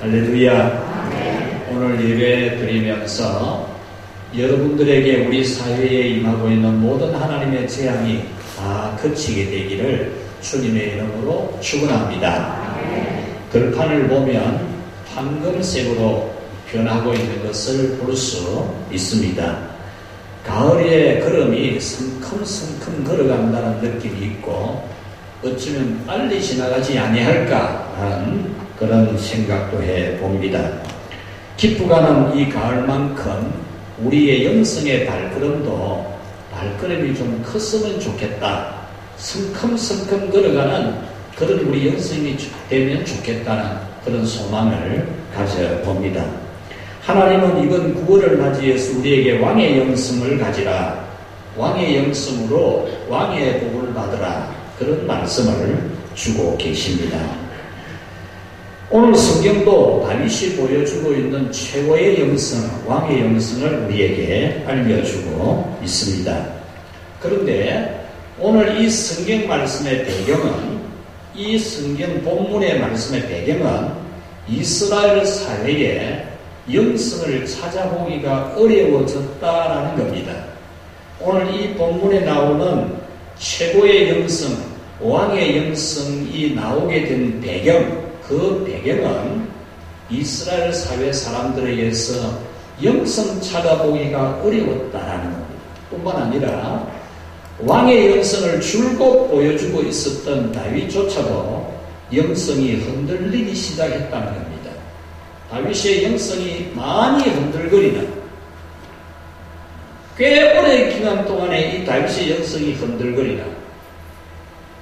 할렐루야. 오늘 예배 드리면서 여러분들에게 우리 사회에 임하고 있는 모든 하나님의 재앙이 다 그치게 되기를 주님의 이름으로 축원합니다. 들판을 보면 황금색으로 변하고 있는 것을 볼 수 있습니다. 가을의 걸음이 성큼성큼 걸어간다는 느낌이 있고 어쩌면 빨리 지나가지 아니할까 하는 그런 생각도 해봅니다. 기쁘가는 이 가을만큼 우리의 영성의 발걸음이 좀 컸으면 좋겠다. 성큼성큼 걸어가는 그런 우리 영성이 되면 좋겠다는 그런 소망을 가져봅니다. 하나님은 이번 9월을 맞이해서 우리에게 왕의 영성을 가지라, 왕의 영성으로 왕의 복을 받으라, 그런 말씀을 주고 계십니다. 오늘 성경도 다윗이 보여주고 있는 최고의 영성, 왕의 영성을 우리에게 알려주고 있습니다. 그런데 오늘 이 성경 말씀의 배경은, 이 성경 본문의 말씀의 배경은 이스라엘 사회에 영성을 찾아보기가 어려워졌다라는 겁니다. 오늘 이 본문에 나오는 최고의 영성, 왕의 영성이 나오게 된 배경, 그 배경은 이스라엘 사회 사람들에 의해서 영성 찾아보기가 어려웠다라는 겁니다. 뿐만 아니라 왕의 영성을 줄곧 보여주고 있었던 다윗조차도 영성이 흔들리기 시작했다는 겁니다. 다윗의 영성이 많이 흔들거리는, 꽤 오랜 기간 동안에 이 다윗의 영성이 흔들거리는,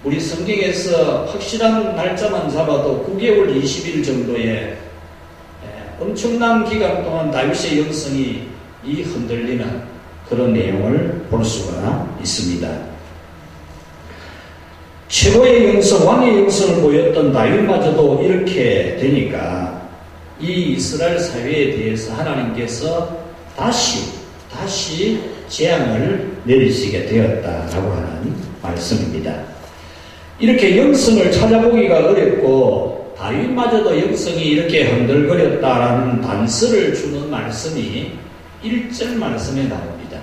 우리 성경에서 확실한 날짜만 잡아도 9개월 20일 정도의 엄청난 기간 동안 다윗의 영성이 이 흔들리는 그런 내용을 볼 수가 있습니다. 최고의 영성, 왕의 영성을 보였던 다윗마저도 이렇게 되니까 이 이스라엘 사회에 대해서 하나님께서 다시 재앙을 내리시게 되었다라고 하는 말씀입니다. 이렇게 영성을 찾아보기가 어렵고 다윗마저도 영성이 이렇게 흔들거렸다라는 단서를 주는 말씀이 1절 말씀에 나옵니다.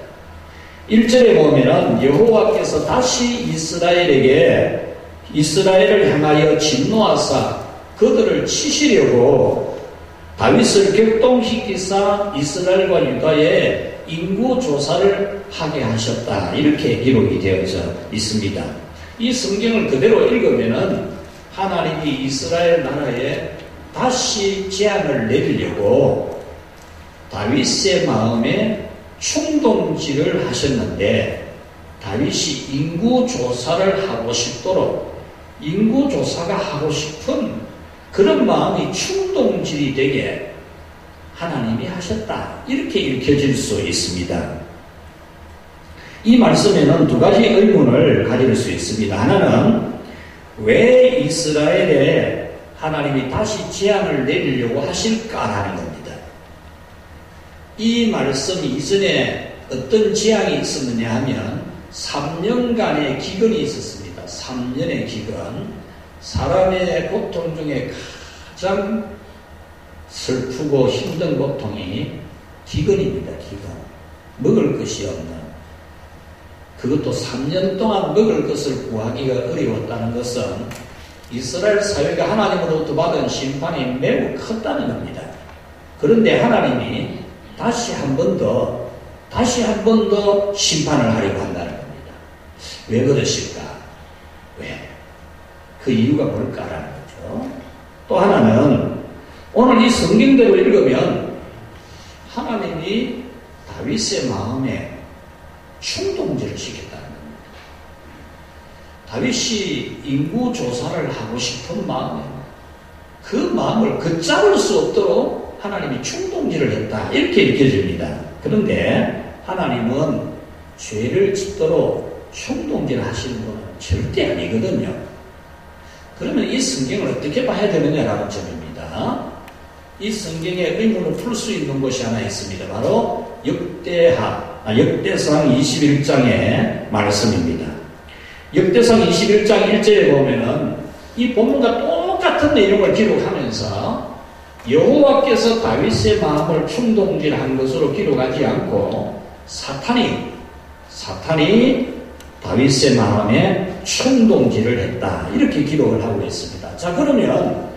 1절에 보면은 여호와께서 다시 이스라엘을 향하여 진노하사 그들을 치시려고 다윗을 격동시키사 이스라엘과 유다에 인구조사를 하게 하셨다, 이렇게 기록이 되어져 있습니다. 이 성경을 그대로 읽으면은 하나님이 이스라엘 나라에 다시 재앙을 내리려고 다윗의 마음에 충동질을 하셨는데, 다윗이 인구조사를 하고 싶도록, 인구조사가 하고 싶은 그런 마음이 충동질이 되게 하나님이 하셨다, 이렇게 읽혀질 수 있습니다. 이 말씀에는 두 가지 의문을 가질 수 있습니다. 하나는 왜 이스라엘에 하나님이 다시 재앙을 내리려고 하실까라는 겁니다. 이 말씀 이전에 어떤 재앙이 있었느냐 하면 3년간의 기근이 있었습니다. 3년의 기근. 사람의 고통 중에 가장 슬프고 힘든 고통이 기근입니다. 기근. 먹을 것이 없는, 그것도 3년 동안 먹을 것을 구하기가 어려웠다는 것은 이스라엘 사회가 하나님으로부터 받은 심판이 매우 컸다는 겁니다. 그런데 하나님이 다시 한 번 더 심판을 하려고 한다는 겁니다. 왜 그러실까? 왜? 그 이유가 뭘까라는 거죠. 또 하나는 오늘 이 성경대로 읽으면 하나님이 다윗의 마음에 충동질을 시켰다는 겁니다. 다윗이 인구조사를 하고 싶은 마음에 그 마음을 걷잡을 수 없도록 하나님이 충동질을 했다, 이렇게 읽혀집니다. 그런데 하나님은 죄를 짓도록 충동질을 하시는 분은 절대 아니거든요. 그러면 이 성경을 어떻게 봐야 되느냐라는 점입니다. 이 성경의 의문을 풀 수 있는 것이 하나 있습니다. 바로 역대상 21장의 말씀입니다. 역대상 21장 1절에 보면은 이 본문과 똑같은 내용을 기록하면서 여호와께서 다윗의 마음을 충동질한 것으로 기록하지 않고 사탄이 다윗의 마음에 충동질을 했다. 이렇게 기록을 하고 있습니다. 자, 그러면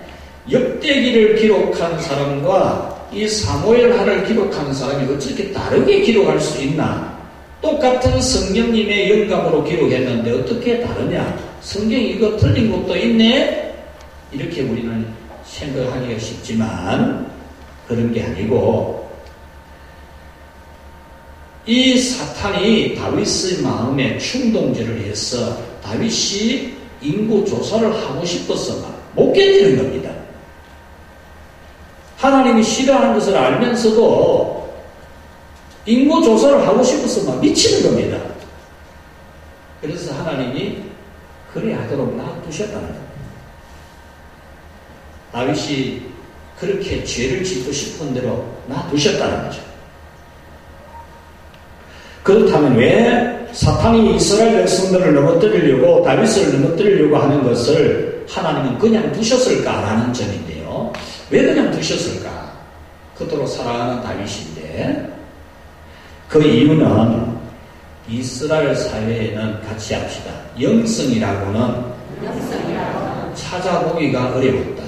역대기를 기록한 사람과 이 사무엘하를 기록한 사람이 어떻게 다르게 기록할 수 있나? 똑같은 성령님의 영감으로 기록했는데 어떻게 다르냐? 성경이 이거 틀린 것도 있네? 이렇게 우리는 생각하기가 쉽지만 그런 게 아니고, 이 사탄이 다윗의 마음에 충동질을 해서 다윗이 인구 조사를 하고 싶어서 못 견디는 겁니다. 하나님이 싫어하는 것을 알면서도 인구 조사를 하고 싶어서 막 미치는 겁니다. 그래서 하나님이 그래 하도록 놔두셨다는 겁니다. 다윗이 그렇게 죄를 짓고 싶은 대로 놔두셨다는 거죠. 그렇다면 왜 사탄이 이스라엘 백성들을 넘어뜨리려고, 다윗을 넘어뜨리려고 하는 것을 하나님은 그냥 두셨을까라는 점인데요. 왜 그냥 두셨을까? 그토록 사랑하는 다윗인데, 그 이유는 이스라엘 사회에는 같이 합시다. 영성이라고는 찾아보기가 어려웠다.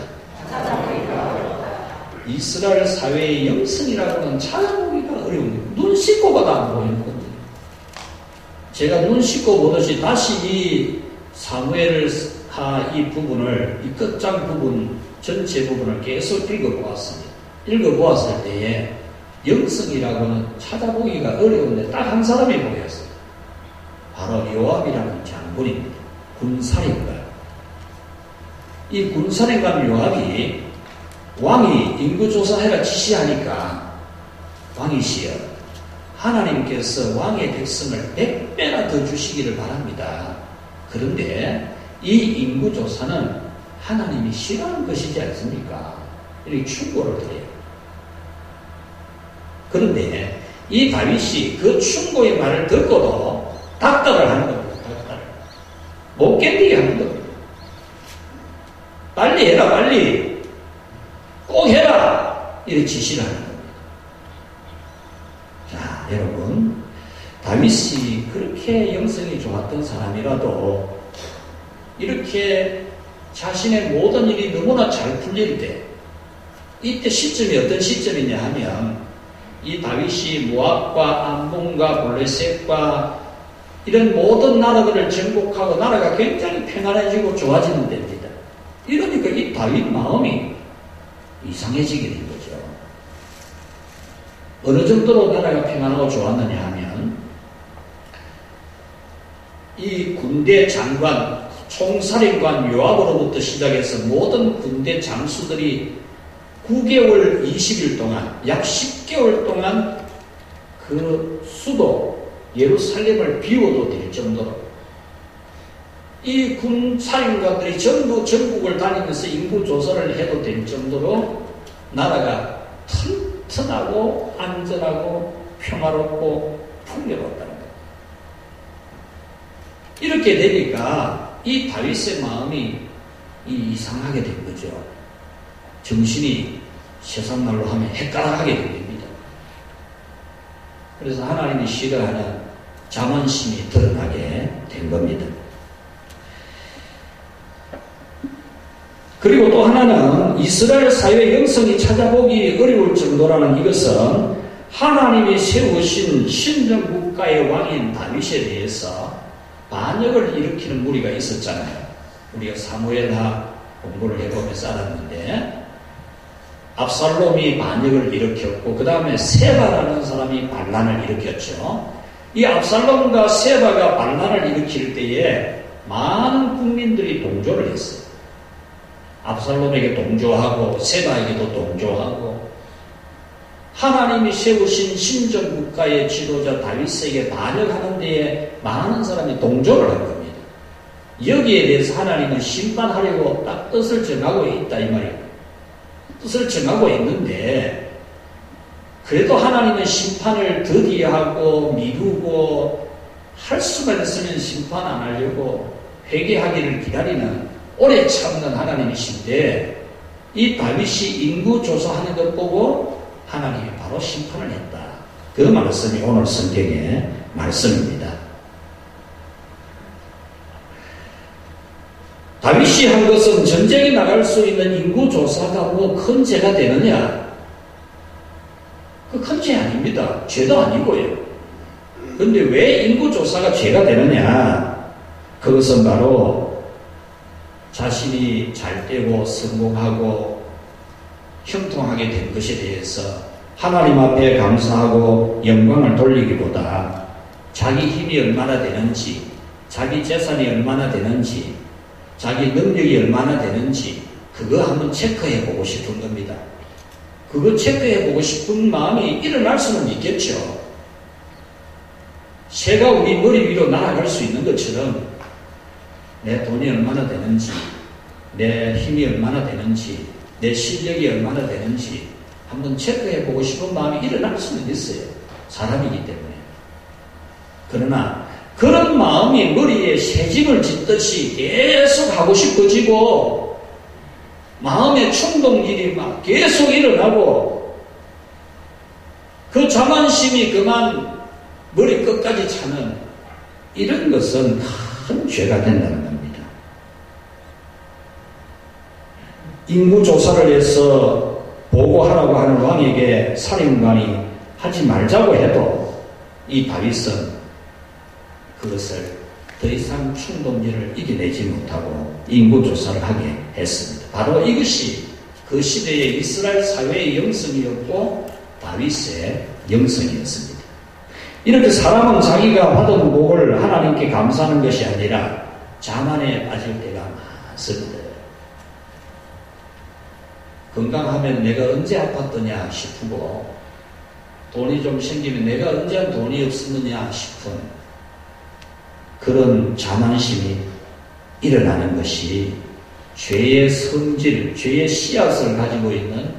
이스라엘 사회의 영성이라고는 찾아보기가 어려운 거예요. 눈 씻고 봐도 안 보이는 거예요. 제가 눈 씻고 보듯이 다시 이 사무엘하 이 부분을, 이 끝장 부분, 전체 부분을 계속 읽어보았습니다. 읽어보았을 때에 영성이라고는 찾아보기가 어려운데 딱 한 사람이 보였어요. 바로 요압이라는 장군입니다. 군사령관. 이 군사령관 요압이 왕이 인구조사해라 지시하니까 왕이시여, 하나님께서 왕의 백성을 100배나 더 주시기를 바랍니다. 그런데 이 인구조사는 하나님이 싫어하는 것이지 않습니까? 이렇게 충고를 드려요. 그런데 이 다윗이 그 충고의 말을 듣고도 닥달을 하는 겁니다. 닥달. 못 견디게 하는 겁니다. 빨리 해라, 빨리. 꼭 해라! 이렇게 지시를 하는 겁니다. 자, 여러분, 다윗이 그렇게 영성이 좋았던 사람이라도 이렇게 자신의 모든 일이 너무나 잘 풀릴 때, 이때 시점이 어떤 시점이냐 하면, 이 다윗이 모압과 암몬과 블레셋과 이런 모든 나라들을 정복하고 나라가 굉장히 평안해지고 좋아지는 때입니다. 이러니까 이 다윗 마음이 이상해지게 된 거죠. 어느 정도로 나라가 평안하고 좋았느냐 하면, 이 군대 장관, 총사령관 요압으로부터 시작해서 모든 군대 장수들이 9개월 20일 동안, 약 10개월 동안 그 수도 예루살렘을 비워도 될 정도로, 이 군사령관들이 전부 전국을 다니면서 인구 조사를 해도 될 정도로 나라가 튼튼하고 안전하고 평화롭고 풍요로웠다는 거예요. 이렇게 되니까 이 다윗의 마음이 이상하게 된 거죠. 정신이 세상말로 하면 헷갈아가게 됩니다. 그래서 하나님이 싫어하는 자만심이 드러나게 된 겁니다. 그리고 또 하나는 이스라엘 사회의 영성이 찾아보기 어려울 정도라는 이것은 하나님이 세우신 신정국가의 왕인 다윗에 대해서 반역을 일으키는 무리가 있었잖아요. 우리가 사무엘하 공부를 해보면서 알았는데, 압살롬이 반역을 일으켰고 그 다음에 세바라는 사람이 반란을 일으켰죠. 이 압살롬과 세바가 반란을 일으킬 때에 많은 국민들이 동조를 했어요. 압살롬에게 동조하고 세바에게도 동조하고, 하나님이 세우신 신정국가의 지도자 다윗에게 반역하는 데에 많은 사람이 동조를 한 겁니다. 여기에 대해서 하나님은 심판하려고 딱 뜻을 정하고 있다 이 말이에요. 뜻을 정하고 있는데, 그래도 하나님은 심판을 더디하고 미루고 할 수만 있으면 심판 안 하려고 회개하기를 기다리는 오래 참는 하나님이신데, 이 다윗이 인구 조사하는 것 보고 하나님이 바로 심판을 했다. 그 말씀이 오늘 성경의 말씀입니다. 다윗이 한 것은 전쟁에 나갈 수 있는 인구 조사가 뭐 큰 죄가 되느냐? 그 큰 죄 아닙니다. 죄도 아니고요. 그런데 왜 인구 조사가 죄가 되느냐? 그것은 바로 자신이 잘 되고 성공하고 형통하게 된 것에 대해서 하나님 앞에 감사하고 영광을 돌리기보다 자기 힘이 얼마나 되는지, 자기 재산이 얼마나 되는지, 자기 능력이 얼마나 되는지 그거 한번 체크해 보고 싶은 겁니다. 그거 체크해 보고 싶은 마음이 일어날 수는 있겠죠. 새가 우리 머리 위로 날아갈 수 있는 것처럼 내 돈이 얼마나 되는지, 내 힘이 얼마나 되는지, 내 실력이 얼마나 되는지 한번 체크해 보고 싶은 마음이 일어날 수는 있어요. 사람이기 때문에. 그러나 그런 마음이 머리에 새짐을 짓듯이 계속 하고 싶어지고 마음의 충동질이 막 계속 일어나고 그 자만심이 그만 머리 끝까지 차는 이런 것은 큰 죄가 된다는 겁니다. 인구조사를 해서 보고하라고 하는 왕에게 사령관이 하지 말자고 해도 이 다윗은 그것을 더 이상 충동질을 이겨내지 못하고 인구조사를 하게 했습니다. 바로 이것이 그 시대의 이스라엘 사회의 영성이었고 다윗의 영성이었습니다. 이렇게 사람은 자기가 받은 복을 하나님께 감사하는 것이 아니라 자만에 빠질 때가 많습니다. 건강하면 내가 언제 아팠더냐 싶고 돈이 좀 생기면 내가 언제 돈이 없었느냐 싶은 그런 자만심이 일어나는 것이 죄의 성질, 죄의 씨앗을 가지고 있는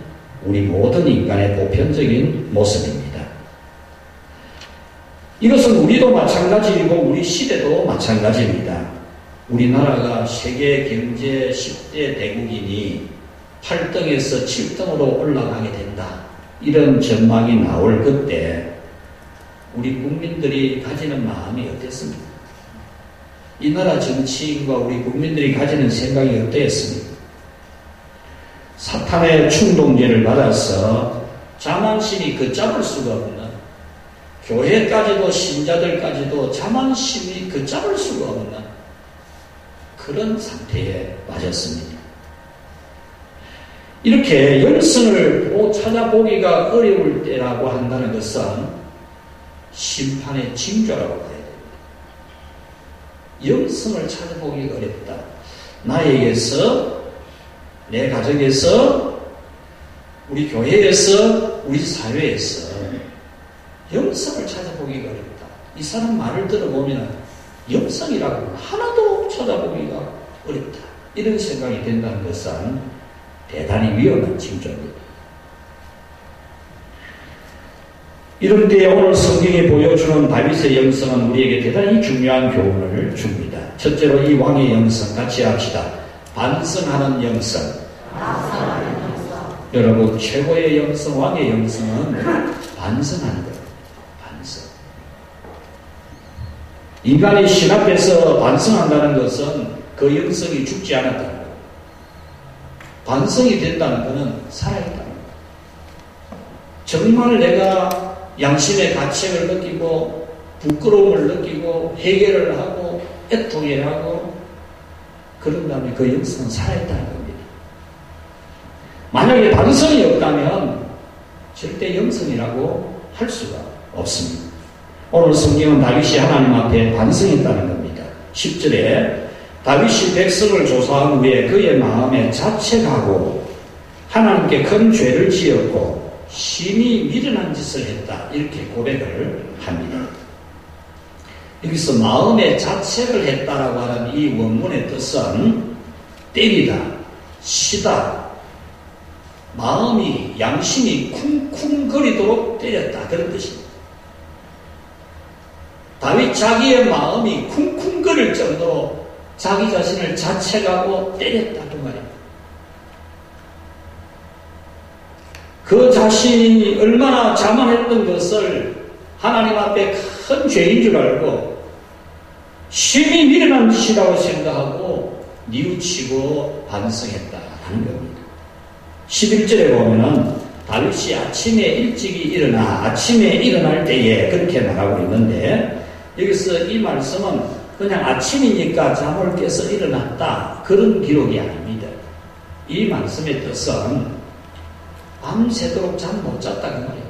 우리 모든 인간의 보편적인 모습입니다. 이것은 우리도 마찬가지이고 우리 시대도 마찬가지입니다. 우리나라가 세계 경제 10대 대국이니 8등에서 7등으로 올라가게 된다. 이런 전망이 나올 그때 우리 국민들이 가지는 마음이 어땠습니까? 이 나라 정치인과 우리 국민들이 가지는 생각이 어땠습니까? 사탄의 충동죄를 받아서 자만심이 걷잡을 수가 없는, 교회까지도 신자들까지도 자만심이 걷잡을 수가 없는 그런 상태에 빠졌습니다. 이렇게 영성을 찾아보기가 어려울 때라고 한다는 것은 심판의 징조라고 봐야 됩니다. 영성을 찾아보기가 어렵다. 나에게서, 내 가정에서, 우리 교회에서, 우리 사회에서 영성을 찾아보기가 어렵다. 이 사람 말을 들어보면 영성이라고 하나도 찾아보기가 어렵다. 이런 생각이 된다는 것은 대단히 위험한 징조입니다. 이런 때에 오늘 성경이 보여주는 다윗의 영성은 우리에게 대단히 중요한 교훈을 줍니다. 첫째로 이 왕의 영성 같이 합시다. 반성하는 영성. 여러분, 최고의 영성, 왕의 영성은 반성하는 거예요. 반성. 인간이 신 앞에서 반성한다는 것은 그 영성이 죽지 않았다는 거예요. 반성이 된다는 것은 살아있다는 거예요. 정말 내가 양심의 가책을 느끼고 부끄러움을 느끼고 해결을 하고 애통해 하고 그런 다음에 그 영성은 살아있다는 겁니다. 만약에 반성이 없다면 절대 영성이라고 할 수가 없습니다. 오늘 성경은 다윗이 하나님 앞에 반성했다는 겁니다. 10절에 다윗이 백성을 조사한 후에 그의 마음에 자책하고 하나님께 큰 죄를 지었고 심히 미련한 짓을 했다. 이렇게 고백을 합니다. 여기서 마음에 자책을 했다라고 하는 이 원문의 뜻은 때리다, 시다, 마음이, 양심이 쿵쿵거리도록 때렸다. 그런 뜻입니다. 다윗 자기의 마음이 쿵쿵거릴 정도로 자기 자신을 자책하고 때렸다. 그 말입니다. 그 자신이 얼마나 자만했던 것을 하나님 앞에 큰 죄인 줄 알고 심히 미련한 짓이라고 생각하고 뉘우치고 반성했다라는 겁니다. 11절에 보면은 다윗이 아침에 일찍이 일어나 아침에 일어날 때에 그렇게 말하고 있는데, 여기서 이 말씀은 그냥 아침이니까 잠을 깨서 일어났다 그런 기록이 아닙니다. 이 말씀의 뜻은 밤새도록 잠 못 잤다 그 말이에요.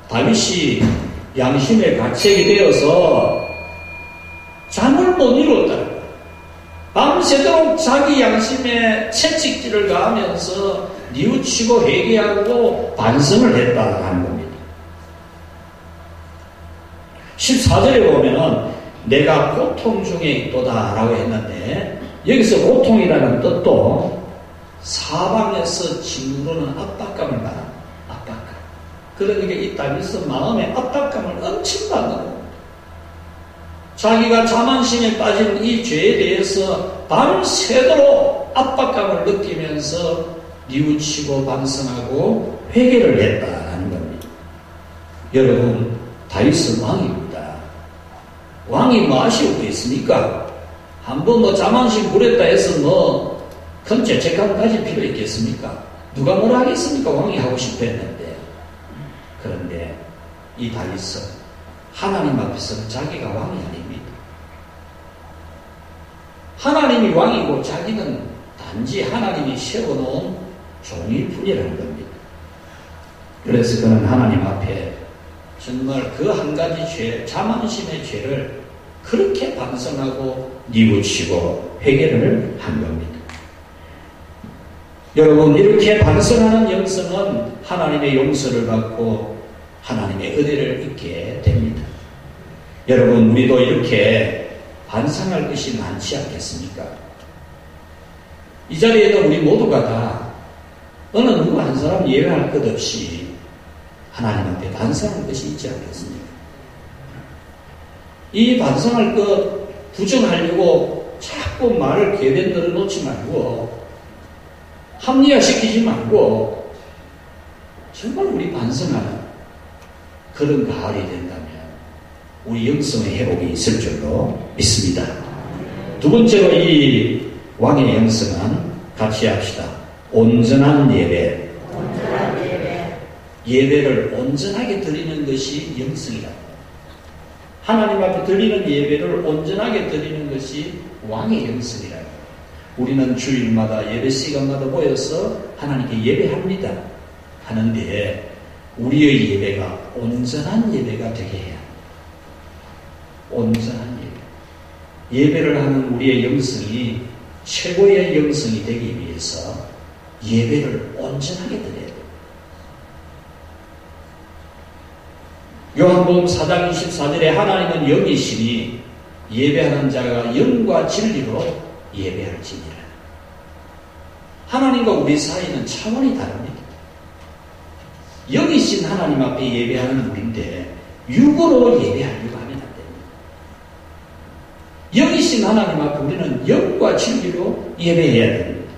다윗이 양심의 가책이 되어서 잠을 못 이루었다. 밤새도록 자기 양심에 채찍질을 가하면서 뉘우치고 회개하고 반성을 했다는 겁니다. 14절에 보면은 내가 고통 중에 있도다 라고 했는데, 여기서 고통이라는 뜻도 사방에서 짓누르는 압박감을 말합니다. 압박감. 그러니까 이 다윗은 마음의 압박감을 엄청 받는 겁니다. 자기가 자만심에 빠진 이 죄에 대해서 밤새도록 압박감을 느끼면서 뉘우치고 반성하고 회개를 했다는 겁니다. 여러분, 다윗은 왕입니다. 왕이 뭐 아쉬울 게 있습니까? 한번 뭐 자만심 부렸다 해서 큰 죄책감 가질 필요 있겠습니까? 누가 뭐라 하겠습니까? 왕이 하고 싶어 했는데. 그런데 이 다윗은 하나님 앞에서는 자기가 왕이 아닙니다. 하나님이 왕이고 자기는 단지 하나님이 세워놓은 종일 뿐이라는 겁니다. 그래서 그는 하나님 앞에 정말 그 한 가지 죄, 자만심의 죄를 그렇게 반성하고 뉘우치고 회개를 한 겁니다. 여러분, 이렇게 반성하는 영성은 하나님의 용서를 받고 하나님의 은혜를 입게 됩니다. 여러분, 우리도 이렇게 반성할 것이 많지 않겠습니까? 이 자리에도 우리 모두가 다 어느 누구 한 사람 예외할 것 없이 하나님 앞에 반성할 것이 있지 않겠습니까? 이 반성할 것 부정하려고 자꾸 말을 궤변 늘어놓지 말고 합리화시키지 말고 정말 우리 반성하는 그런 가을이 된다면 우리 영성의 회복이 있을 줄로 믿습니다. 두 번째로 이 왕의 영성은 같이 합시다. 온전한 예배. 예배를 온전하게 드리는 것이 영성이다. 하나님 앞에 드리는 예배를 온전하게 드리는 것이 왕의 영성이다. 우리는 주일마다 예배 시간마다 모여서 하나님께 예배합니다. 하는데 우리의 예배가 온전한 예배가 되게 해야 합니다. 온전한 예배. 예배를 하는 우리의 영성이 최고의 영성이 되기 위해서 예배를 온전하게 드려야 돼요. 요한복음 4장 24절에 하나님은 영이시니 예배하는 자가 영과 진리로 예배할지니라. 하나님과 우리 사이는 차원이 다릅니다. 영이신 하나님 앞에 예배하는 우리인데 육으로 예배하려고 하면 안 됩니다. 영이신 하나님 앞에 우리는 영과 진리로 예배해야 됩니다.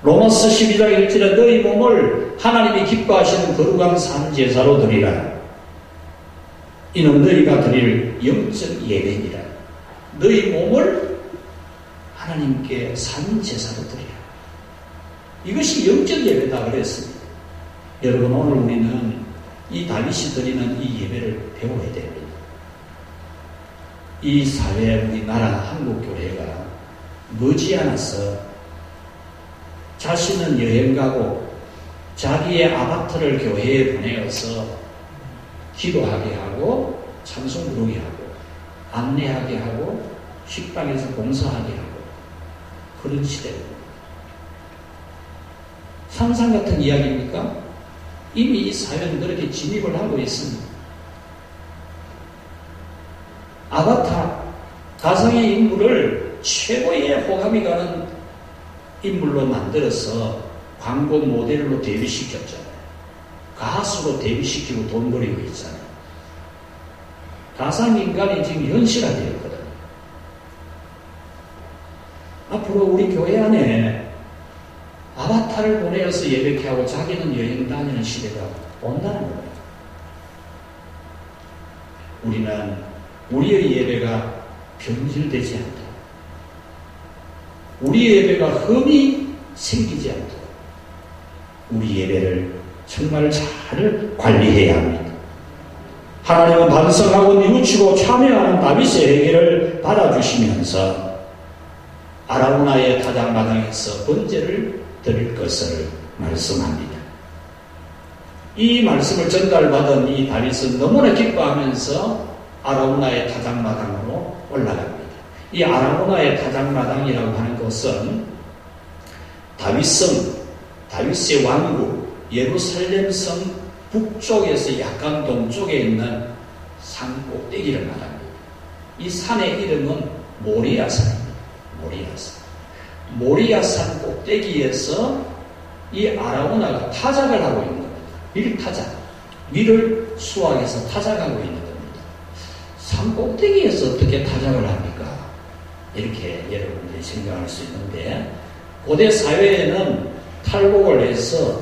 로마서 12장 1절에 너희 몸을 하나님이 기뻐하시는 거룩한 산제사로 드리라. 이는 너희가 드릴 영적 예배니라. 너희 몸을 하나님께 산제사로 드리라. 이것이 영적 예배다 그랬습니다. 여러분, 오늘 우리는 이 다윗이 드리는 이 예배를 배워야 됩니다. 이 사회, 우리나라 한국교회가 머지않아서 자신은 여행 가고 자기의 아바타를 교회에 보내어서 기도하게 하고 찬송 부르게 하고 안내하게 하고 식당에서 봉사하게 하고 그런 시대입니다. 상상 같은 이야기입니까? 이미 이 사회는 그렇게 진입을 하고 있습니다. 아바타, 가상의 인물을 최고의 호감이 가는 인물로 만들어서 광고 모델로 데뷔시켰잖아요. 가수로 데뷔시키고 돈 벌이고 있잖아요. 가상인간이 지금 현실화되었거든요. 앞으로 우리 교회 안에 아바타 소나타를 보내어서 예배케 하고 자기는 여행 다니는 시대가 온다는 거예요. 우리는 우리의 예배가 변질되지 않도록, 우리의 예배가 흠이 생기지 않도록 우리 예배를 정말 잘 관리해야 합니다. 하나님은 반성하고 뉘우치고 참여하는 다윗의 회개를 받아주시면서 아라우나의 타작마당에서 번제를 드릴 것을 말씀합니다. 이 말씀을 전달받은 이 다윗은 너무나 기뻐하면서 아라우나의 타작마당으로 올라갑니다. 이 아라우나의 타작마당이라고 하는 것은 다윗성, 다윗의 왕국 예루살렘성 북쪽에서 약간 동쪽에 있는 산 꼭대기를 말합니다. 이 산의 이름은 모리아산입니다. 모리아산. 모리아산 꼭대기에서 이 아라우나가 타작을 하고 있는 겁니다. 밀타작. 밀을 수확해서 타작하고 있는 겁니다. 산 꼭대기에서 어떻게 타작을 합니까? 이렇게 여러분들이 생각할 수 있는데, 고대 사회에는 탈곡을 해서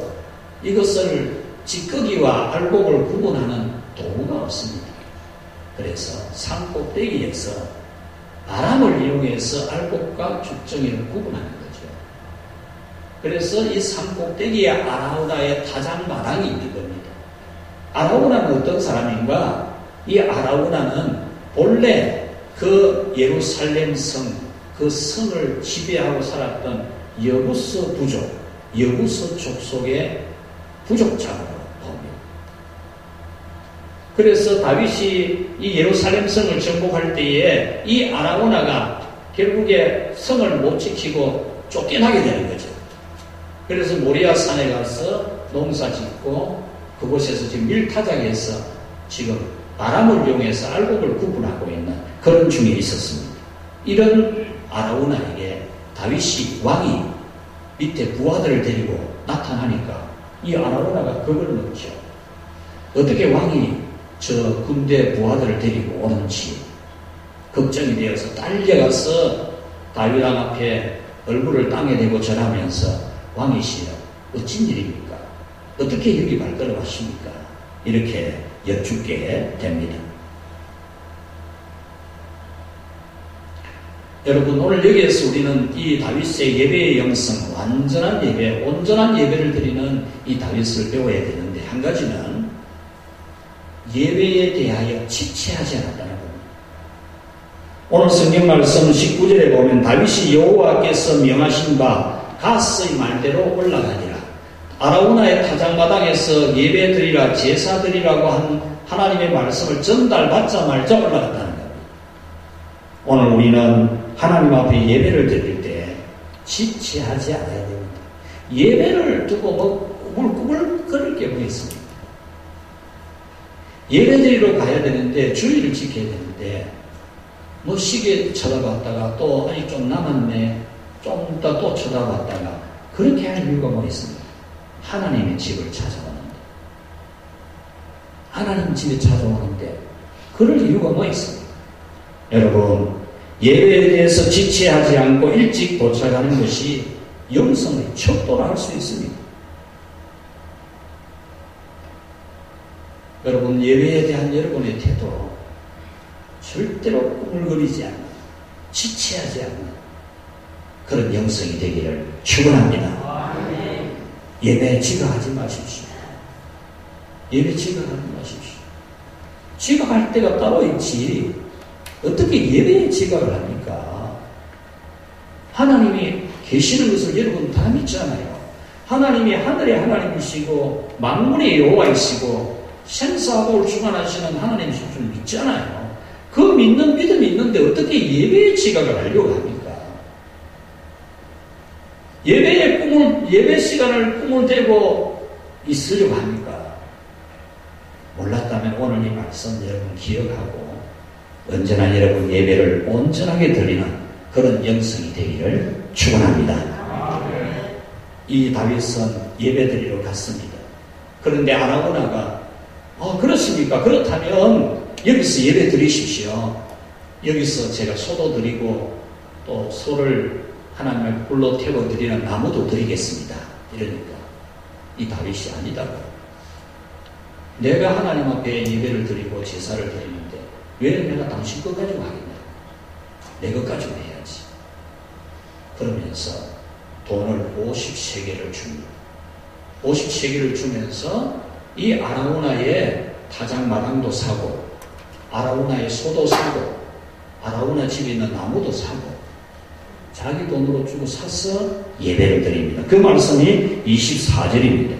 이것을 찌꺼기와 알곡을 구분하는 도구가 없습니다. 그래서 산 꼭대기에서 바람을 이용해서 알곡과 죽정이를 구분하는 거죠. 그래서 이 산 꼭대기에 아라우나의 타작마당이 있는 겁니다. 아라우나는 어떤 사람인가? 이 아라우나는 본래 그 예루살렘 성, 그 성을 지배하고 살았던 여부스 부족, 여부스 족속의 부족자라고 봅니다. 그래서 다윗이 이 예루살렘 성을 정복할 때에 이 아라우나가 결국에 성을 못 지키고 쫓겨나게 되는 거죠. 그래서 모리아산에 가서 농사 짓고 그곳에서 지금 밀타작에서 지금 바람을 이용해서 알곡을 구분하고 있는 그런 중에 있었습니다. 이런 아라우나에게 다윗이 왕이 밑에 부하들을 데리고 나타나니까 이 아라우나가 그걸 묻죠. 어떻게 왕이 저 군대 부하들을 데리고 오는지 걱정이 되어서 달려가서 다윗왕 앞에 얼굴을 땅에 대고 절하면서 왕이시여 어쩐 일입니까? 어떻게 여기 발걸음하십니까? 이렇게 여쭙게 됩니다. 여러분, 오늘 여기에서 우리는 이 다윗의 예배의 영성, 완전한 예배, 온전한 예배를 드리는 이 다윗을 배워야 되는데, 한 가지는 예배에 대하여 지체하지 않았다는 겁니다. 오늘 성경 말씀 19절에 보면 다윗이 여호와께서 명하신 바 갓의 말대로 올라가니라. 아라우나의 타작마당에서 예배 드리라, 제사 드리라고 한 하나님의 말씀을 전달받자마자 올라갔다는 겁니다. 오늘 우리는 하나님 앞에 예배를 드릴 때 지체하지 않아야 됩니다. 예배를 두고 뭐 꾸물꾸물 게 뭐 있습니까? 예배 드리러 가야 되는데 주의를 지켜야 되는데 뭐 시계 쳐다봤다가 또 아니 좀 남았네 좀 이따 또 쳐다봤다가 그렇게 할 이유가 뭐 있습니까? 하나님의 집을 찾아오는데 하나님 집에 찾아오는데 그럴 이유가 뭐 있습니까? 여러분, 예배에 대해서 지체하지 않고 일찍 도착하는 것이 영성의 척도라 할 수 있습니다. 여러분, 예배에 대한 여러분의 태도 절대로 꾸물거리지 않는, 지체하지 않는 그런 영성이 되기를 축원합니다. 예배에 지각하지 마십시오. 예배 지각하지 마십시오. 지각할 때가 따로 있지 어떻게 예배에 지각을 합니까? 하나님이 계시는 것을 여러분 다 믿잖아요. 하나님이 하늘의 하나님이시고 만군의 여호와이시고 생사하고 주관하시는 하나님이신 줄 믿잖아요. 그 믿는 믿음이 있는데 어떻게 예배에 지각을 하려고 합니까? 예배 시간을 꿈을 대고 있으려고 합니까? 몰랐다면 오늘 이 말씀 여러분 기억하고 언제나 여러분 예배를 온전하게 드리는 그런 영성이 되기를 축원합니다. 이 다윗은 예배 드리러 갔습니다. 그런데 아라우나가 그렇습니까? 그렇다면 여기서 예배 드리십시오. 여기서 제가 소도 드리고 또 소를 하나님을 불러 태워 드리는 나무도 드리겠습니다. 이러니까 이 다윗이 아니다고. 내가 하나님 앞에 예배를 드리고 제사를 드리는데 왜 내가 당신 것 가지고 하겠냐? 내 것 가지고 해야지. 그러면서 돈을 50세겔을 줍니다. 50세겔을 주면서 이 아라우나의 타작마당도 사고 아라우나의 소도 사고 아라우나 집에 있는 나무도 사고 자기 돈으로 주고 사서 예배를 드립니다. 그 말씀이 24절입니다.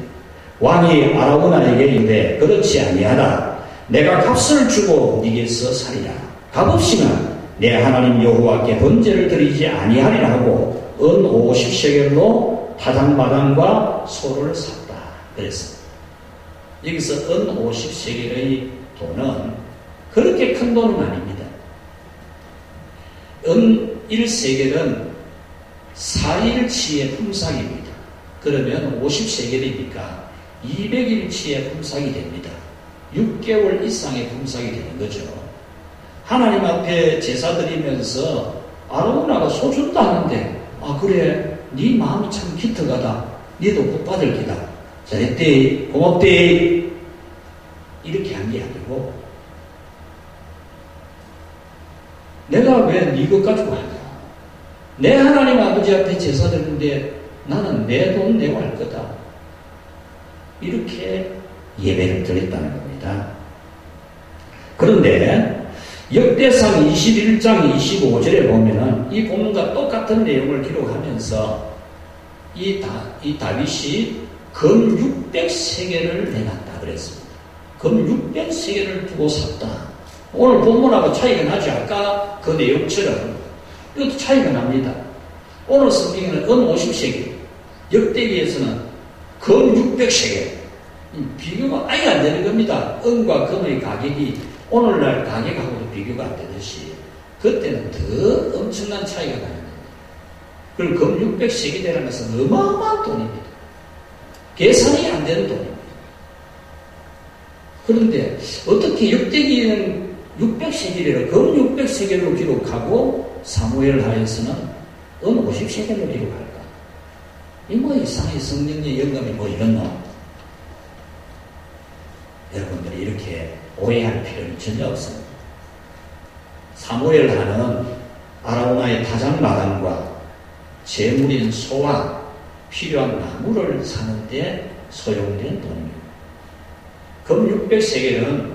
왕이 아라우나에게 이르되 그렇지 아니하다. 내가 값을 주고 네게서 사리라. 값없이는 내 하나님 여호와께 번제를 드리지 아니하리라 하고 은 50세겔로 타작마당과 소를 샀다. 그랬습니다. 여기서 은 50세겔의 돈은 그렇게 큰 돈은 아닙니다. 은 1세겔은 4일치의 품삯입니다. 그러면 50세겔이니까 200일치의 품삯이 됩니다. 6개월 이상의 품삯이 되는 거죠. 하나님 앞에 제사 드리면서 아라우나가 소 준다 하는데 그래 네 마음이 참 기특하다. 네도 복 받을 기다. 잘했대 고맙대 이렇게 한 게 아니고 내가 왜 네 것 가지고 하냐. 내 하나님 아버지 앞에 제사 드리는데 나는 내 돈 내고 할 거다. 이렇게 예배를 드렸다는 겁니다. 그런데 역대상 21장 25절에 보면은 이 본문과 똑같은 내용을 기록하면서 이 다윗이 금 600세겔을 내놨다 그랬습니다. 금 600세겔을 두고 샀다. 오늘 본문하고 차이가 나지. 아까 그 내용처럼 이것도 차이가 납니다. 오늘 성경에는 은 50세겔, 역대기에서는 금 600세겔. 비교가 아예 안 되는 겁니다. 은과 금의 가격이 오늘날 가격하고도 비교가 안 되듯이 그때는 더 엄청난 차이가 나는 겁니다. 그리고 금 600세겔이라는 것은 어마어마한 돈입니다. 계산이 안 되는 돈입니다. 그런데 어떻게 역대기에는 600세겔이라 금 600세겔로 기록하고 사무엘 하에서는 은 50세겔로 기록할까? 이 뭐 이상의 성령의 영감이 뭐 이렇노? 여러분들이 이렇게 오해할 필요는 전혀 없습니다. 사무엘 하는 아라우나의 타작마당과 재물인 소와 필요한 나무를 사는데 소용된 돈입니다. 금 600세겔은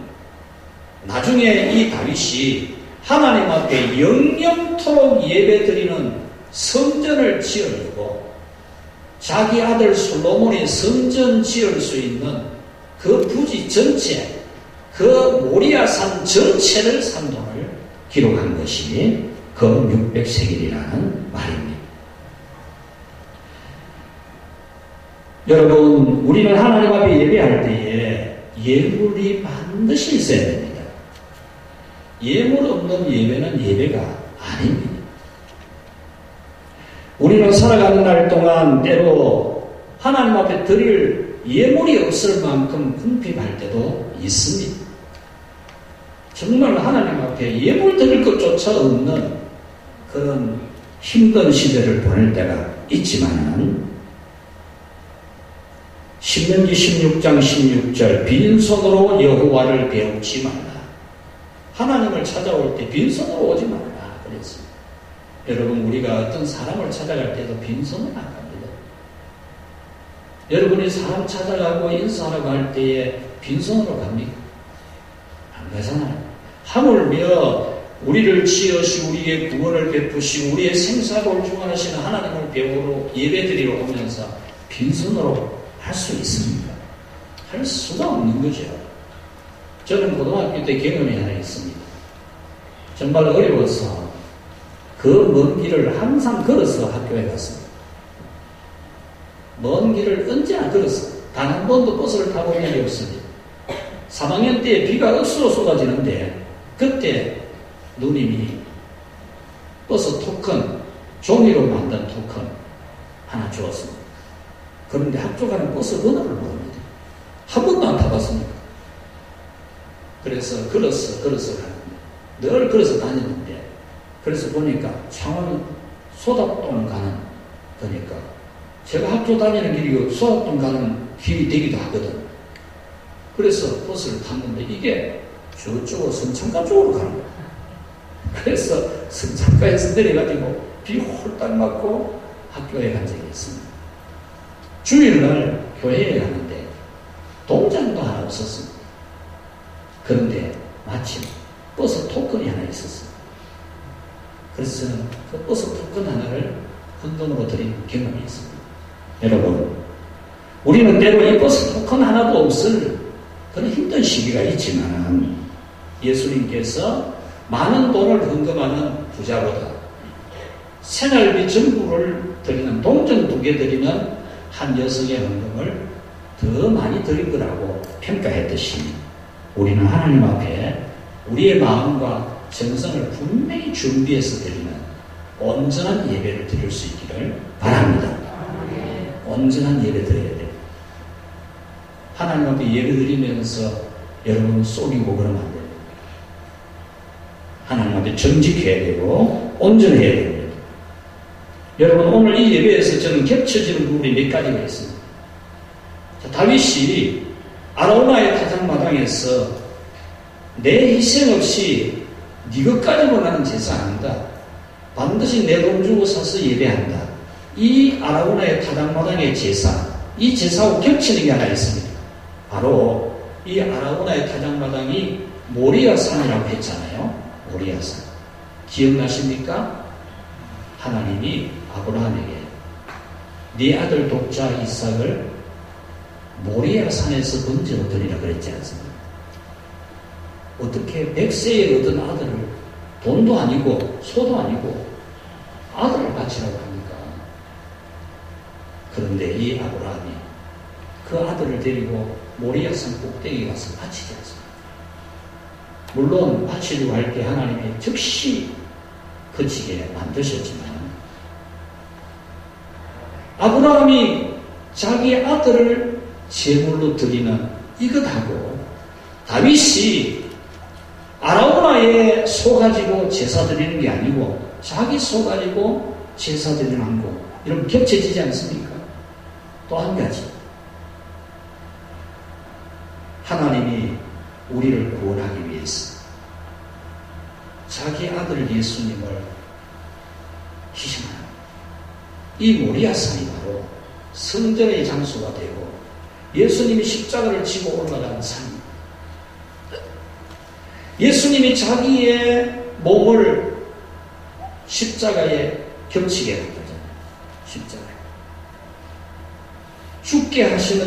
나중에 이 다윗이 하나님 앞에 영영토록 예배드리는 성전을 지으려고 자기 아들 솔로몬이 성전 지을 수 있는 그 부지 전체, 그 모리아산 전체를 산 돈을 기록한 것이 금 600세겔이라는 말입니다. 여러분, 우리는 하나님 앞에 예배할 때에 예물이 반드시 있어야 됩니다. 예물 없는 예배는 예배가 아닙니다. 우리는 살아가는 날 동안 때로 하나님 앞에 드릴 예물이 없을 만큼 궁핍할 때도 있습니다. 정말 하나님 앞에 예물 드릴 것조차 없는 그런 힘든 시대를 보낼 때가 있지만은 신명기 16장 16절 빈손으로 여호와를 배우지 말라. 하나님을 찾아올 때 빈손으로 오지 말라 그랬습니다. 여러분, 우리가 어떤 사람을 찾아갈 때도 빈손은 안 갑니다. 여러분이 사람 찾아가고 인사하라고 할 때에 빈손으로 갑니까? 안 가잖아요. 하물며 우리를 지으시고 우리의 구원을 베푸시고 우리의 생사를 중환하시는 하나님을 배우러 예배드리러 오면서 빈손으로 할 수 있습니까? 할 수가 없는 거죠. 저는 고등학교 때 경험이 하나 있습니다. 정말 어려워서 그 먼 길을 항상 걸어서 학교에 갔습니다. 먼 길을 언제나 걸었어요. 단 한 번도 버스를 타고 온 적이 없습니다. 3학년 때 비가 억수로 쏟아지는데 그때 누님이 버스 토큰, 종이로 만든 토큰 하나 주었습니다. 그런데 학교 가는 버스 번호를 모릅니다. 한 번도 안 타봤습니다. 그래서 걸어서 가는데 늘 걸어서 다녔는데 그래서 보니까 창원 소답동 가는 거니까 제가 학교 다니는 길이 소학동 가는 길이 되기도 하거든. 그래서 버스를 탔는데 이게 저쪽으로 성창가 쪽으로 가는 거야. 그래서 성창가에서 내려가지고 비 홀딱 맞고 학교에 간 적이 있습니다. 주일날 교회에 가는데 동장도 하나 없었습니다. 그런데 마침 버스 토큰이 하나 있었어요. 그래서 저는 그 버스 토큰 하나를 헌금으로 드린 경험이 있습니다. 여러분, 우리는 때로 이 버스 토큰 하나도 없을 그런 힘든 시기가 있지만 예수님께서 많은 돈을 헌금하는 부자보다 생활비 전부를 드리는 동전 2개 드리는 한 여성의 헌금을 더 많이 드린 거라고 평가했듯이 우리는 하나님 앞에 우리의 마음과 정성을 분명히 준비해서 드리는 온전한 예배를 드릴 수 있기를 바랍니다. 온전한 예배 드려야 돼요. 하나님 앞에 예배 드리면서 여러분 속이고 그러면 안 돼요. 하나님 앞에 정직해야 되고 온전해야 됩니다. 여러분, 오늘 이 예배에서 저는 겹쳐지는 부분이 몇 가지가 있습니다. 자, 다윗이 아라우나의 타작마당에서 내 희생 없이 네 것 가지고 나는 제사 안 한다. 반드시 내 돈 주고 사서 예배한다. 이 아라우나의 타작마당의 제사, 이 제사하고 겹치는 게 하나 있습니다. 바로 이 아라우나의 타작마당이 모리아산이라고 했잖아요. 모리아산. 기억나십니까? 하나님이 아브라함에게 네 아들 독자 이삭을 모리아산에서 번제로 드리라 그랬지 않습니까? 어떻게 100세에 얻은 아들을 돈도 아니고 소도 아니고 아들을 바치라고 합니까? 그런데 이 아브라함이 그 아들을 데리고 모리아산 꼭대기에 가서 바치지 않습니까? 물론 바치려고 할 때 하나님이 즉시 그치게 만드셨지만 아브라함이 자기 아들을 제물로 드리는 이것하고 다윗이 아라우나의 소 가지고 제사 드리는 게 아니고 자기 소 가지고 제사 드리는 거 이런 겹쳐지지 않습니까? 또 한 가지, 하나님이 우리를 구원하기 위해서 자기 아들 예수님을 희생하는 이 모리아산이 바로 성전의 장소가 되고 예수님이 십자가를 지고 올라가는 산입니다. 예수님이 자기의 몸을 십자가에 겹치게 했거든요. 십자가에.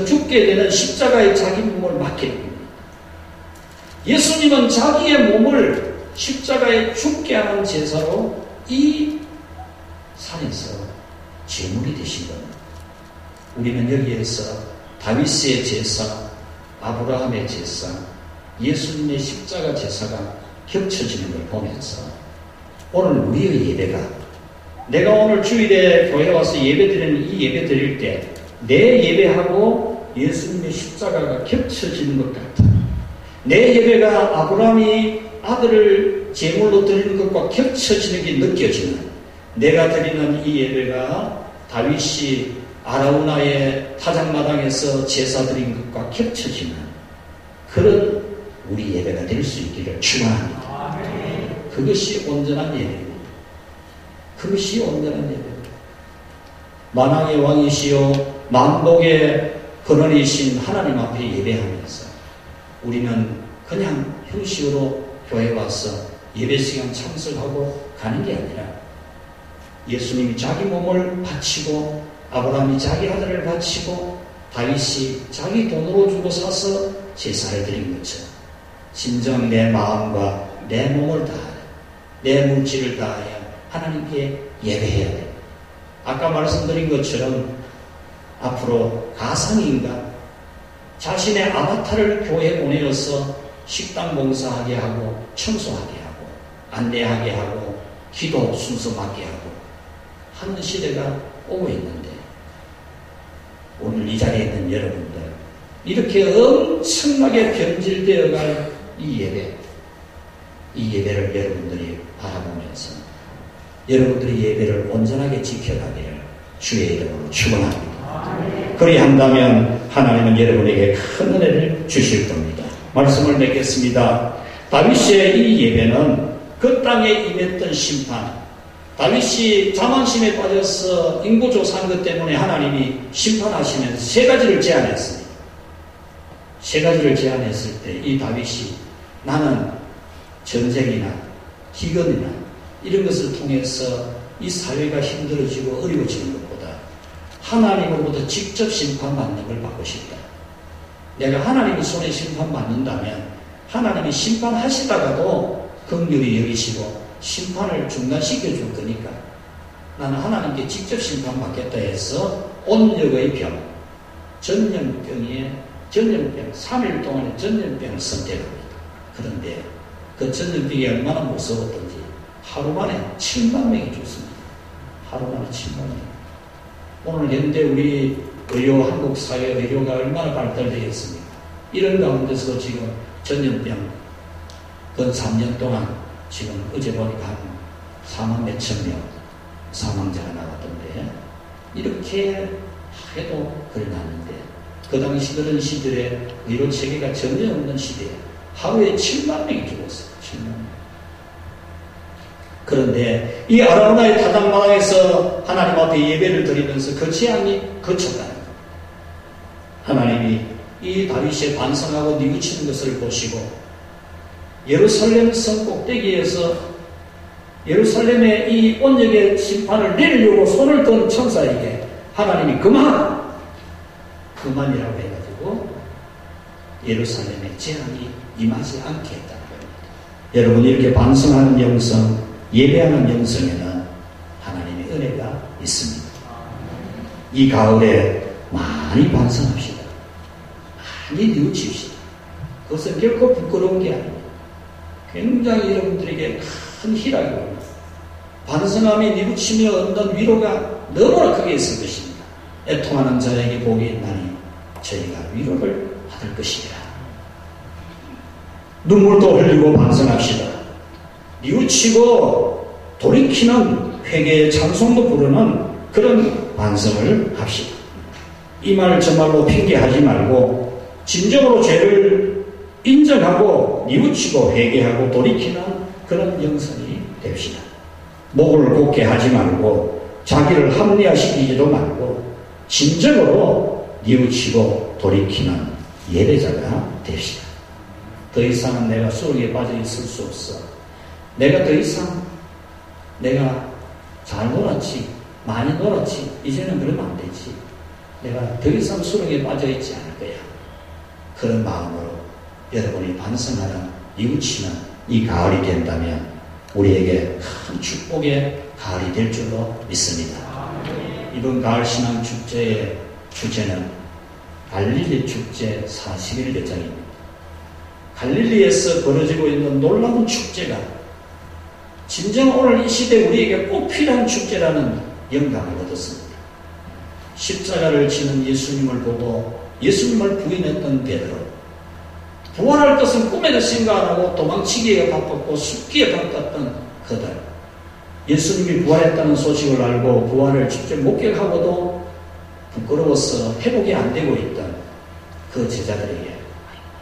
죽게 되는 십자가에 자기 몸을 맡기는 겁니다. 예수님은 자기의 몸을 십자가에 죽게 하는 제사로 이 산에서 제물이 되신 겁니다. 우리는 여기에서 다윗의 제사, 아브라함의 제사, 예수님의 십자가 제사가 겹쳐지는 걸 보면서 오늘 우리의 예배가, 내가 오늘 주일에 교회 와서 예배드리는 이 예배 드릴 때 내 예배하고 예수님의 십자가가 겹쳐지는 것 같아. 내 예배가 아브라함이 아들을 제물로 드리는 것과 겹쳐지는 게 느껴지는, 내가 드리는 이 예배가 다윗이 아라우나의 타작마당에서 제사 드린 것과 겹쳐지는 그런 우리 예배가 될 수 있기를 축원합니다. 그것이 온전한 예배입니다. 그것이 온전한 예배입니다. 만왕의 왕이시요 만복의 근원이신 하나님 앞에 예배하면서 우리는 그냥 형식으로 교회 와서 예배 시간 참석하고 가는 게 아니라 예수님이 자기 몸을 바치고 아브라함이 자기 아들을 바치고 다윗이 자기 돈으로 주고 사서 제사를 드린 것처럼 진정 내 마음과 내 몸을 다하여 내 물질을 다하여 하나님께 예배해야 돼. 아까 말씀드린 것처럼 앞으로 가상인간 자신의 아바타를 교회에 보내어서 식당 봉사하게 하고 청소하게 하고 안내하게 하고 기도 순서 맡게 하고 하는 시대가 오고 있는데 오늘 이 자리에 있는 여러분들 이렇게 엄청나게 변질되어갈 이 예배를 여러분들이 바라보면서 여러분들의 예배를 온전하게 지켜가기를 주의 이름으로 축원합니다. 그리한다면 하나님은 여러분에게 큰 은혜를 주실 겁니다. 말씀을 맺겠습니다. 다윗의 이 예배는 그 땅에 임했던 심판, 다윗이 자만심에 빠져서 인구조사한 것 때문에 하나님이 심판하시면서 세 가지를 제안했습니다. 세 가지를 제안했을 때 이 다윗이 나는 전쟁이나 기근이나 이런 것을 통해서 이 사회가 힘들어지고 어려워지는 것보다 하나님으로부터 직접 심판받는 걸 받고 싶다. 내가 하나님의 손에 심판받는다면 하나님이 심판하시다가도 긍휼히 여기시고 심판을 중단시켜 줄 거니까 나는 하나님께 직접 심판받겠다 해서 온역의 병, 전염병 3일 동안의 전염병을 선택합니다. 그런데 그 전염병이 얼마나 무서웠던지 하루 만에 7만 명이 죽습니다. 하루 만에 7만 명. 오늘 현대 우리 의료, 한국 사회 의료가 얼마나 발달되겠습니까? 이런 가운데서 지금 전염병 근 3년 동안 지금 어제 보니까 한 4만 몇천 명 사망자가 나왔던데 이렇게 해도 그래 났는데 그 당시 그런 시절에 의료 체계가 전혀 없는 시대에 하루에 7만 명이 죽었어요. 7만 명. 그런데 이 아라우나의 타작마당에서 하나님 앞에 예배를 드리면서 그 재앙이 거쳤다는 거예요. 하나님이 이 다윗의 반성하고 뉘우치는 것을 보시고 예루살렘 성 꼭대기에서 예루살렘의 이 온역의 심판을 내리려고 손을 든 천사에게 하나님이 그만이라고 해가지고 예루살렘의 재앙이 임하지 않게 했다는 겁니다. 여러분 이렇게 반성하는 영성, 예배하는 영성에는 하나님의 은혜가 있습니다. 이 가을에 많이 반성합시다. 많이 뉘우칩시다. 그것은 결코 부끄러운 게 아닙니다. 굉장히 여러분들에게 큰 희락이 옵니다. 반성함이 뉘우치며 얻는 위로가 너무나 크게 있을 것입니다. 애통하는 자에게 복이 있나니 저희가 위로를 받을 것이라. 눈물도 흘리고 반성합시다. 뉘우치고 돌이키는 회개의 찬송도 부르는 그런 반성을 합시다. 이 말 저 말로 핑계하지 말고 진정으로 죄를 인정하고 뉘우치고 회개하고 돌이키는 그런 영성이 됩시다. 목을 곧게 하지 말고 자기를 합리화시키지도 말고 진정으로 뉘우치고 돌이키는 예배자가 됩시다. 더 이상은 내가 수렁에 빠져 있을 수 없어. 내가 더 이상 내가 잘 놀았지, 많이 놀았지, 이제는 그러면 안 되지. 내가 더 이상 수렁에 빠져 있지 않을 거야. 그런 마음으로 여러분이 반성하는 뉘우치는 이 가을이 된다면 우리에게 큰 축복의 가을이 될 줄로 믿습니다. 이번 가을 신앙 축제의 주제는 갈릴리 축제 40일 예정입니다. 갈릴리에서 벌어지고 있는 놀라운 축제가 진정 오늘 이 시대 우리에게 꼭 필요한 축제라는 영감을 얻었습니다. 십자가를 지는 예수님을 보고 예수님을 부인했던 베드로, 부활할 것은 꿈에도 생각 안 하고 도망치기에 바빴고 숨기에 바빴던 그들, 예수님이 부활했다는 소식을 알고 부활을 직접 목격하고도 부끄러워서 회복이 안 되고 있던 그 제자들에게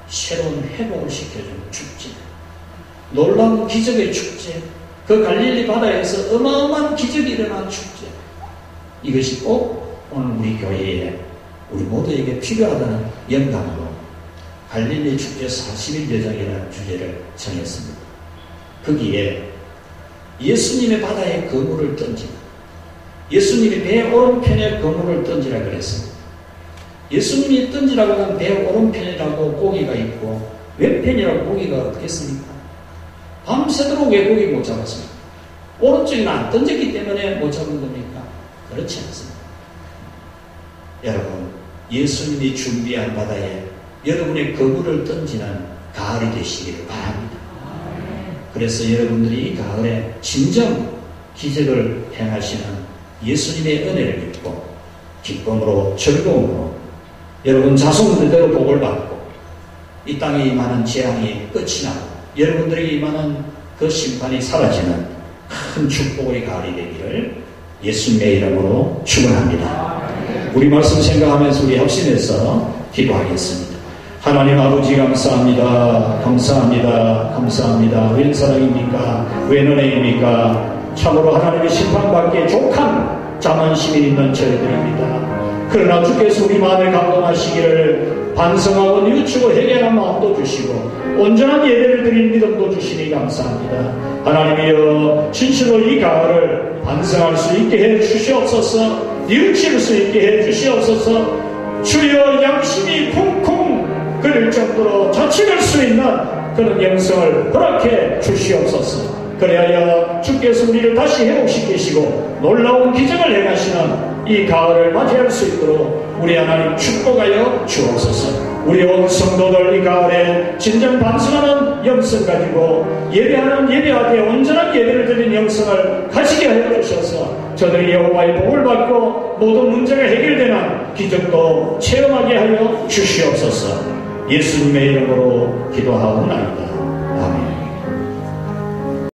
새로운 회복을 시켜준 축제, 놀라운 기적의 축제, 그 갈릴리 바다에서 어마어마한 기적이 일어난 축제, 이것이 꼭 오늘 우리 교회에 우리 모두에게 필요하다는 영감으로 갈릴리 축제 40일 여정이라는 주제를 정했습니다. 거기에 예수님의 바다에 그물을 던지라, 예수님이 배 오른편에 그물을 던지라 그랬습니다. 예수님이 던지라고 하면 배 오른편이라고 고기가 있고 왼편이라고 고기가 없겠습니까? 밤새도록 왜 고기 못 잡았습니까? 오른쪽에는 안 던졌기 때문에 못 잡은 겁니까? 그렇지 않습니다. 여러분, 예수님이 준비한 바다에 여러분의 그물을 던지는 가을이 되시기를 바랍니다. 그래서 여러분들이 이 가을에 진정 기적을 행하시는 예수님의 은혜를 믿고 기쁨으로 즐거움으로 여러분 자손들대로 복을 받고 이 땅에 임하는 재앙이 끝이 나고 여러분들에게 임하는 그 심판이 사라지는 큰 축복의 가을이 되기를 예수님의 이름으로 축원합니다. 우리 말씀 생각하면서 우리 합심해서 기도하겠습니다. 하나님 아버지 감사합니다. 감사합니다. 감사합니다. 웬 사랑입니까? 웬 은혜입니까? 참으로 하나님의 심판받기에 족한 자만심이 있는 저희들입니다. 그러나 주께서 우리 마음에 감동하시기를 반성하고 뉘우치고 회개하는 마음도 주시고 온전한 예배를 드리는 믿음도 주시니 감사합니다. 하나님이여 진실로 이 가을을 반성할 수 있게 해 주시옵소서. 뉘우칠 수 있게 해 주시옵소서. 주여 양심이 쿵쿵 그릴 정도로 자책할 수 있는 그런 영성을 허락해 주시옵소서. 그래야 주께서 우리를 다시 회복시키시고 놀라운 기적을 행하시는 이 가을을 맞이할 수 있도록 우리 하나님 축복하여 주옵소서. 우리 온 성도들 이 가을에 진정 반성하는 영성 가지고 예배하는 예배하되 온전한 예배를 드리는 영성을 가지게 하여 주셔서 저들이 여호와의 복을 받고 모든 문제가 해결되는 기적도 체험하게 하여 주시옵소서. 예수님의 이름으로 기도하옵나이다.